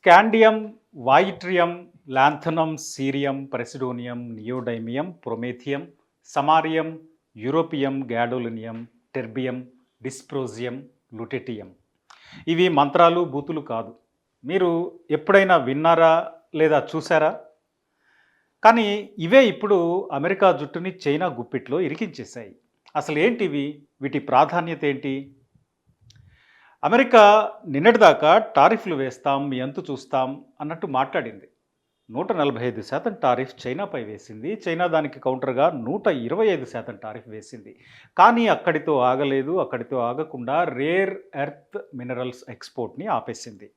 Scandium, yttrium, lanthanum, cerium, praseodymium, neodymium, promethium, samarium, europium, gadolinium, terbium, dysprosium, lutetium. ఇవి మంత్రాలు, బూతులు కాదు. మీరు ఎప్పుడైనా విన్నారా? లేదా చూసారా? కానీ ఇవే ఇప్పుడు అమెరికా జుట్టుని చైనా గుప్పిట్లో ఇరికించేశాయి. అసలేంటివి? వీటి ప్రాధాన్యత ఏంటి? అమెరికా నిన్నటిదాకా టారిఫ్‌లు వేస్తాం, మీ అంతు చూస్తాం అన్నట్టు మాట్లాడింది. 145% టారిఫ్ చైనాపై వేసింది. చైనా దానికి కౌంటర్‌గా 125% టారిఫ్ వేసింది. కానీ అక్కడితో ఆగలేదు. అక్కడితో ఆగకుండా రేర్ ఎర్త్ మినరల్స్ ఎక్స్‌పోర్ట్‌ని ఆపేసింది.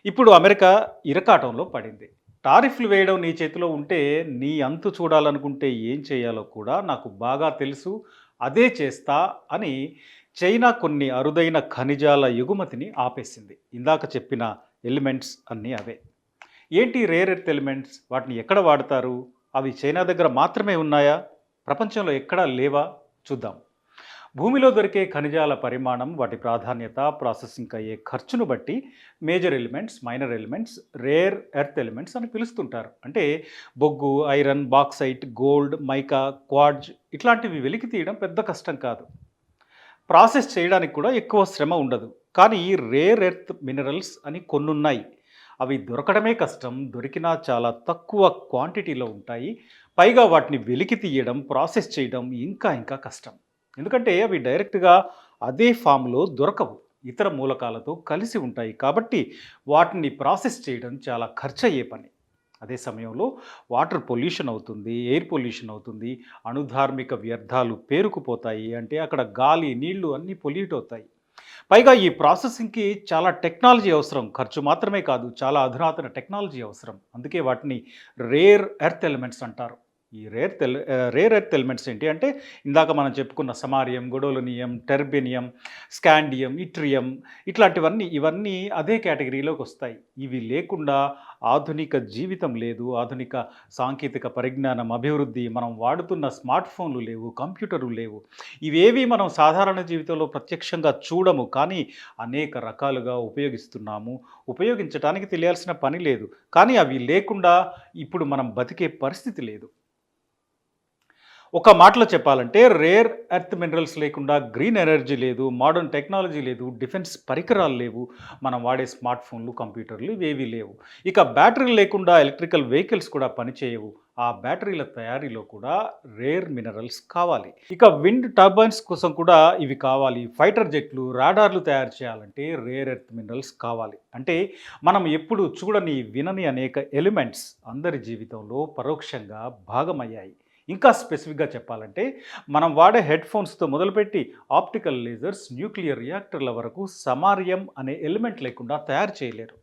ఇప్పుడు అమెరికా ఇరకాటంలో పడింది. టారిఫ్‌లు వేయడం నీ చేతిలో ఉంటే, నీ అంతు చూడాలనుకుంటే ఏం చేయాలో కూడా నాకు బాగా తెలుసు. అదే చేస్తా అని చైనా కొన్ని అరుదైన ఖనిజాల ఎగుమతిని ఆపేసింది. ఇందాక చెప్పిన ఎలిమెంట్స్ అన్నీ అవే. ఏంటి రేర్ ఎర్త్ ఎలిమెంట్స్? వాటిని ఎక్కడ వాడతారు? అవి చైనా దగ్గర మాత్రమే ఉన్నాయా? ప్రపంచంలో ఎక్కడా లేవా? చూద్దాం. భూమిలో దొరికే ఖనిజాల పరిమాణం, వాటి ప్రాధాన్యత, ప్రాసెసింగ్‌కి అయ్యే ఖర్చును బట్టి major elements, minor elements, rare earth elements అని పిలుస్తుంటారు. అంటే బొగ్గు, iron, bauxite, gold, mica, quartz ఇట్లాంటివి వెలికి తీయడం పెద్ద కష్టం కాదు. ప్రాసెస్ చేయడానికి కూడా ఎక్కువ శ్రమ ఉండదు. కానీ రేర్ ఎర్త్ మినరల్స్ అని కొన్నున్నాయి. అవి దొరకడమే కష్టం. దొరికినా చాలా తక్కువ క్వాంటిటీలో ఉంటాయి. పైగా వాటిని వెలికి తీయడం, ప్రాసెస్ చేయడం ఇంకా కష్టం. ఎందుకంటే అవి డైరెక్ట్‌గా అదే ఫామ్‌లో దొరకవు. ఇతర మూలకాలతో కలిసి ఉంటాయి. కాబట్టి వాటిని ప్రాసెస్ చేయడం చాలా ఖర్చయ్యే పని. అదే సమయంలో వాటర్ పొల్యూషన్ అవుతుంది, ఎయిర్ పొల్యూషన్ అవుతుంది, అణుధార్మిక వ్యర్థాలు పేరుకుపోతాయి. అంటే అక్కడ గాలి, నీళ్లు అన్నీ పొల్యూట్ అవుతాయి. పైగా ఈ ప్రాసెసింగ్‌కి చాలా టెక్నాలజీ అవసరం. ఖర్చు మాత్రమే కాదు, చాలా అధునాతన టెక్నాలజీ అవసరం. అందుకే వాటిని రేర్ ఎర్త్ ఎలిమెంట్స్ అంటారు. ఈ రేర్ ఎర్త్ ఎలిమెంట్స్ ఏంటి అంటే, ఇందాక మనం చెప్పుకున్న సమారియం, గొడోలినియం, టెర్బినియం, స్కాండియం, ఇట్రియం ఇవన్నీ అదే కేటగిరీలోకి వస్తాయి. ఇవి లేకుండా ఆధునిక జీవితం లేదు. ఆధునిక సాంకేతిక పరిజ్ఞానం, అభివృద్ధి, మనం వాడుతున్న స్మార్ట్ ఫోన్లు లేవు, కంప్యూటర్లు లేవు. ఇవేవి మనం సాధారణ జీవితంలో ప్రత్యక్షంగా చూడము. కానీ అనేక రకాలుగా ఉపయోగిస్తున్నాము. ఉపయోగించటానికి తెలియాల్సిన పని లేదు. కానీ అవి లేకుండా ఇప్పుడు మనం బతికే పరిస్థితి లేదు. ఒక మాటలో చెప్పాలంటే రేర్ ఎర్త్ మినరల్స్ లేకుండా గ్రీన్ ఎనర్జీ లేదు, మోడర్న్ టెక్నాలజీ లేదు, డిఫెన్స్ పరికరాలు లేవు, మనం వాడే స్మార్ట్ ఫోన్లు, కంప్యూటర్లు ఇవేవీ లేవు. ఇక బ్యాటరీలు లేకుండా ఎలక్ట్రికల్ వెహికల్స్ కూడా పనిచేయవు. ఆ బ్యాటరీల తయారీలో కూడా రేర్ మినరల్స్ కావాలి. ఇక విండ్ టర్బైన్స్ కోసం కూడా ఇవి కావాలి. ఫైటర్ జెట్లు, రాడార్లు తయారు చేయాలంటే రేర్ ఎర్త్ మినరల్స్ కావాలి. అంటే మనం ఎప్పుడు చూడని, వినని అనేక ఎలిమెంట్స్ అందరి జీవితంలో పరోక్షంగా భాగమయ్యాయి. ఇంకా స్పెసిఫిక్‌గా చెప్పాలంటే, మనం వాడే హెడ్‌ఫోన్స్‌తో మొదలుపెట్టి ఆప్టికల్ లేజర్స్, న్యూక్లియర్ రియాక్టర్ల వరకు సమారియం అనే ఎలిమెంట్ లేకుండా తయారు చేయలేరు.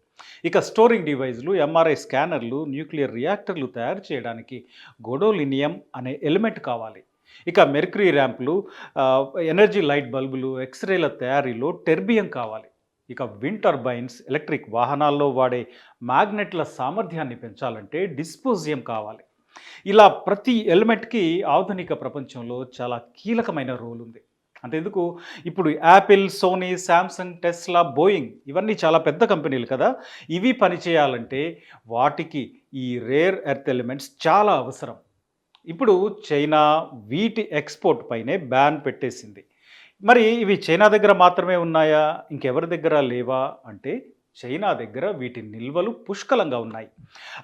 ఇక స్టోరింగ్ డివైస్‌లు, ఎంఆర్ఐ స్కానర్లు, న్యూక్లియర్ రియాక్టర్లు తయారు చేయడానికి గొడోలినియం అనే ఎలిమెంట్ కావాలి. ఇక మెర్క్యూరీ ర్యాంపులు, ఎనర్జీ లైట్ బల్బులు, ఎక్స్‌రేల తయారీలో టెర్బియం కావాలి. ఇక విండ్ టర్బైన్స్, ఎలక్ట్రిక్ వాహనాల్లో వాడే మ్యాగ్నెట్ల సామర్థ్యాన్ని పెంచాలంటే డిస్పోజియం కావాలి. ఇలా ప్రతి ఎలిమెంట్‌కి ఆధునిక ప్రపంచంలో చాలా కీలకమైన రోల్ ఉంది. అంతెందుకు, ఇప్పుడు Apple, Sony, Samsung, Tesla, Boeing ఇవన్నీ చాలా పెద్ద కంపెనీలు కదా! ఇవి పనిచేయాలంటే వాటికి ఈ రేర్ ఎర్త్ ఎలిమెంట్స్ చాలా అవసరం. ఇప్పుడు చైనా వీటి ఎక్స్‌పోర్ట్ పైనే బ్యాన్ పెట్టేసింది. మరి ఇవి చైనా దగ్గర మాత్రమే ఉన్నాయా? ఇంకెవరి దగ్గర లేవా? అంటే చైనా దగ్గర వీటి నిల్వలు పుష్కలంగా ఉన్నాయి.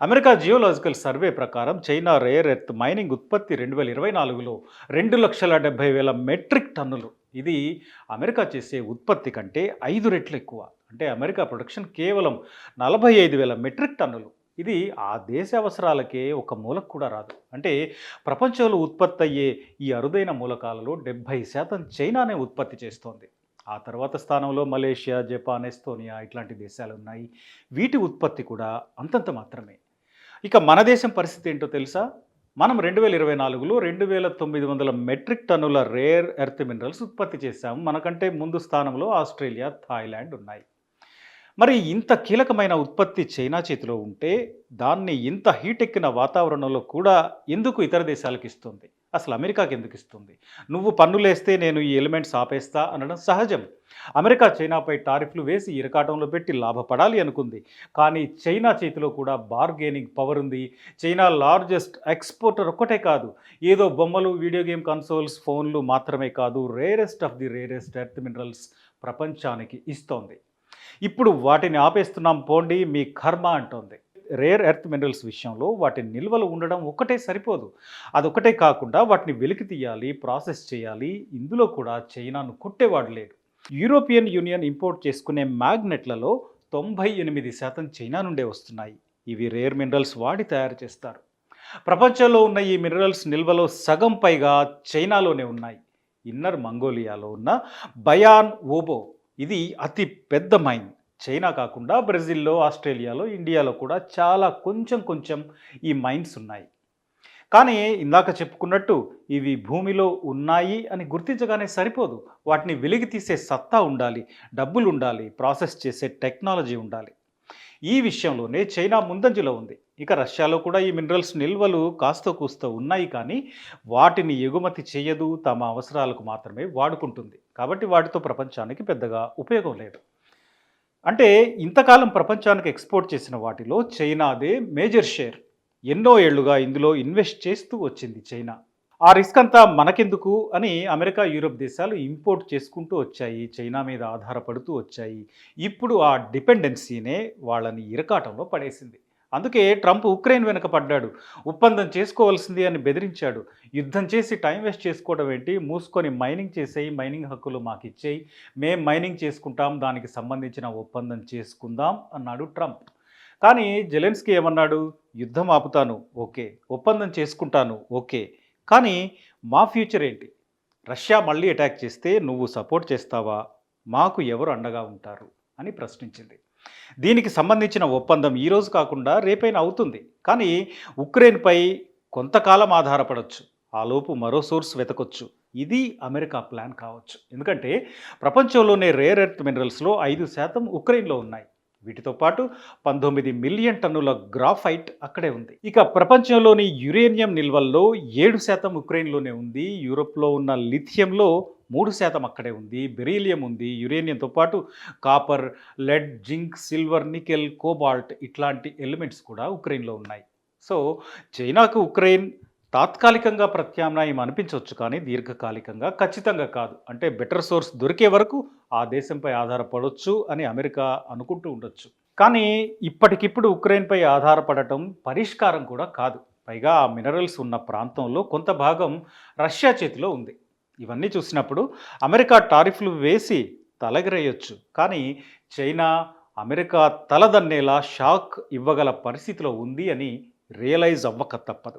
అమెరికా జియోలాజికల్ సర్వే ప్రకారం చైనా రేర్ ఎర్త్ మైనింగ్ ఉత్పత్తి 2024లో 2,70,000 మెట్రిక్ టన్నులు. ఇది అమెరికా చేసే ఉత్పత్తి కంటే 5 రెట్లు ఎక్కువ. అంటే అమెరికా ప్రొడక్షన్ కేవలం 45,000 మెట్రిక్ టన్నులు. ఇది ఆ దేశ అవసరాలకే ఒక మూలకు కూడా రాదు. అంటే ప్రపంచంలో ఉత్పత్తి అయ్యే ఈ అరుదైన మూలకాలలో 70% చైనానే ఉత్పత్తి చేస్తోంది. ఆ తర్వాత స్థానంలో మలేషియా, జపాన్, ఎస్తోనియా ఇట్లాంటి దేశాలు ఉన్నాయి. వీటి ఉత్పత్తి కూడా అంతంత మాత్రమే. ఇక మన దేశం పరిస్థితి ఏంటో తెలుసా? మనం 2024లో 2,900 మెట్రిక్ టన్నుల రేర్ ఎర్త్ మినరల్స్ ఉత్పత్తి చేశాము. మనకంటే ముందు స్థానంలో ఆస్ట్రేలియా, థాయిలాండ్ ఉన్నాయి. మరి ఇంత కీలకమైన ఉత్పత్తి చైనా చేతిలో ఉంటే, దాన్ని ఇంత హీటెక్కిన వాతావరణంలో కూడా ఎందుకు ఇతర దేశాలకు ఇస్తుంది? అసలు అమెరికాకి ఎందుకు ఇస్తుంది? నువ్వు పన్నులేస్తే నేను ఈ ఎలిమెంట్స్ ఆపేస్తా అనడం సహజం. అమెరికా చైనాపై టారిఫ్‌లు వేసి ఇరకాటంలో పెట్టి లాభపడాలి అనుకుంది. కానీ చైనా చేతిలో కూడా బార్గెనింగ్ పవర్ ఉంది. చైనా లార్జెస్ట్ ఎక్స్‌పోర్టర్ ఒక్కటే కాదు. ఏదో బొమ్మలు, వీడియో గేమ్ కన్సోల్స్, ఫోన్లు మాత్రమే కాదు. Rarest of the rarest earth minerals ప్రపంచానికి ఇస్తోంది. ఇప్పుడు వాటిని ఆపేస్తున్నాం పోండి మీ కర్మ అంటోంది. రేర్ ఎర్త్ మినరల్స్ విషయంలో వాటి నిల్వలు ఉండడం ఒక్కటే సరిపోదు. అదొక్కటే కాకుండా వాటిని వెలికి తీయాలి, ప్రాసెస్ చేయాలి. ఇందులో కూడా చైనాను కొట్టేవాడు లేడు. యూరోపియన్ యూనియన్ ఇంపోర్ట్ చేసుకునే మ్యాగ్నెట్లలో 98% చైనా నుండే వస్తున్నాయి. ఇవి రేర్ మినరల్స్ వాడి తయారు చేస్తారు. ప్రపంచంలో ఉన్న ఈ మినరల్స్ నిల్వలో సగం పైగా చైనాలోనే ఉన్నాయి. ఇన్నర్ మంగోలియాలో ఉన్న బయాన్ ఓబో ఇది అతి పెద్ద మైన్. చైనా కాకుండా బ్రెజిల్‌లో, ఆస్ట్రేలియాలో, ఇండియాలో కూడా చాలా కొంచెం కొంచెం ఈ మైన్స్ ఉన్నాయి. కానీ ఇందాక చెప్పుకున్నట్టు ఇవి భూమిలో ఉన్నాయి అని గుర్తించగానే సరిపోదు. వాటిని వెలికి తీసే సత్తా ఉండాలి, డబ్బులుండాలి, ప్రాసెస్ చేసే టెక్నాలజీ ఉండాలి. ఈ విషయంలోనే చైనా ముందంజలో ఉంది. ఇక రష్యాలో కూడా ఈ మినరల్స్ నిల్వలు కాస్తో కూస్తో ఉన్నాయి కానీ వాటిని ఎగుమతి చేయదు, తమ అవసరాలకు మాత్రమే వాడుకుంటుంది. కాబట్టి వాటితో ప్రపంచానికి పెద్దగా ఉపయోగం లేదు. అంటే ఇంతకాలం ప్రపంచానికి ఎక్స్‌పోర్ట్ చేసిన వాటిలో చైనాదే మేజర్ షేర్. ఎన్నో ఏళ్లుగా ఇందులో ఇన్వెస్ట్ చేస్తూ వచ్చింది చైనా. ఆ రిస్క్ అంతా మనకెందుకు అని అమెరికా, యూరోప్ దేశాలు ఇంపోర్ట్ చేసుకుంటూ వచ్చాయి. చైనా మీద ఆధారపడుతూ వచ్చాయి. ఇప్పుడు ఆ డిపెండెన్సీనే వాళ్ళని ఇరకాటంలో పడేసింది. అందుకే ట్రంప్ ఉక్రెయిన్ వెనక పడ్డాడు. ఒప్పందం చేసుకోవాల్సింది అని బెదిరించాడు. యుద్ధం చేసి టైం వేస్ట్ చేసుకోవడం ఏంటి? మూసుకొని మైనింగ్ చేసేయి, మైనింగ్ హక్కులు మాకిచ్చేయి. మేం మైనింగ్ చేసుకుంటాం, దానికి సంబంధించిన ఒప్పందం చేసుకుందాం అన్నాడు ట్రంప్. కానీ జెలెన్స్కీ ఏమన్నాడు? యుద్ధం ఆపుతాను ఓకే. ఒప్పందం చేసుకుంటాను ఓకే. కానీ మా ఫ్యూచర్ ఏంటి? రష్యా మళ్ళీ అటాక్ చేస్తే నువ్వు సపోర్ట్ చేస్తావా? మాకు ఎవరు అండగా ఉంటారు? అని ప్రశ్నించింది. దీనికి సంబంధించిన ఒప్పందం ఈరోజు కాకుండా రేపైనా అవుతుంది. కానీ ఉక్రెయిన్‌పై కొంతకాలం ఆధారపడొచ్చు. ఆలోపు మరో సోర్స్ వెతకొచ్చు. ఇది అమెరికా ప్లాన్ కావచ్చు. ఎందుకంటే ప్రపంచంలోనే రేర్ ఎర్త్ మినరల్స్‌లో 5% ఉక్రెయిన్‌లో ఉన్నాయి. వీటితో పాటు 19 మిలియన్ టన్నుల గ్రాఫైట్ అక్కడే ఉంది. ఇక ప్రపంచంలోని యురేనియం నిల్వల్లో 7% ఉక్రెయిన్‌లోనే ఉంది. యూరోప్‌లో ఉన్న లిథియంలో 3% అక్కడే ఉంది. బెరీలియం ఉంది. యురేనియంతో పాటు copper, lead, zinc, silver, nickel, cobalt ఇట్లాంటి ఎలిమెంట్స్ కూడా ఉక్రెయిన్‌లో ఉన్నాయి. సో చైనాకు ఉక్రెయిన్ తాత్కాలికంగా ప్రత్యామ్నాయం అనిపించవచ్చు కానీ దీర్ఘకాలికంగా ఖచ్చితంగా కాదు. అంటే బెటర్ సోర్స్ దొరికే వరకు ఆ దేశంపై ఆధారపడొచ్చు అని అమెరికా అనుకుంటూ ఉండొచ్చు. కానీ ఇప్పటికిప్పుడు ఉక్రెయిన్‌పై ఆధారపడటం పరిష్కారం కూడా కాదు. పైగా ఆ మినరల్స్ ఉన్న ప్రాంతంలో కొంత భాగం రష్యా చేతిలో ఉంది. ఇవన్నీ చూసినప్పుడు అమెరికా టారిఫ్‌లు వేసి తలెగరేయొచ్చు. కానీ చైనా, అమెరికా తలదన్నేలా షాక్ ఇవ్వగల పరిస్థితిలో ఉంది అని రియలైజ్ అవ్వక తప్పదు.